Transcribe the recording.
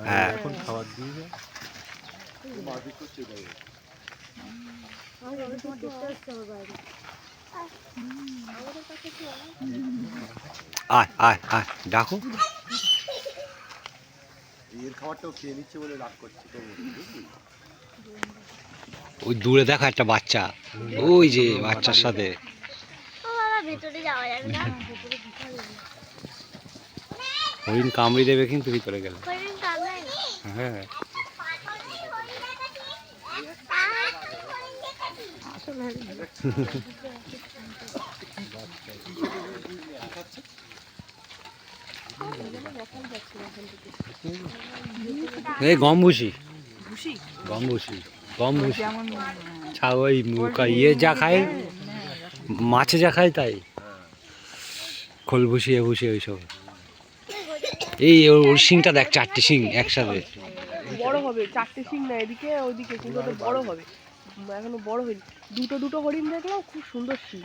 হ্যাঁ এখন খাবার দিয়েছে। আয় আয় আয় ডাকো। এর খাবারটাও খেয়ে নিচ্ছে বলে রাগ করছে তো, বুঝলি? ওই দূরে দেখো একটা বাচ্চা, ওই যে বাচ্চার সাথে। ভিতরে যাওয়া যাবে না। হরিণ কামড়ি দেবে কিন্তু ভিতরে গেলে। হরিণ কামড়ায় না। হ্যাঁ এই গম ভুসি, গম ভুসি, গম ভুসি। ওই ইয়ে যা খায়, মাছে যা খায় তাই, খোল ভুসি এ ভুসি ওইসব। এই ওর শিংটা দেখ, 4টে শিং একসাথে। বড় হবে 4টে শিং না, এদিকে ওইদিকে কিন্তু বড় হবে, এখনো বড় হয়নি। দুটো হরিণ দেখলাম, খুব সুন্দর শিং।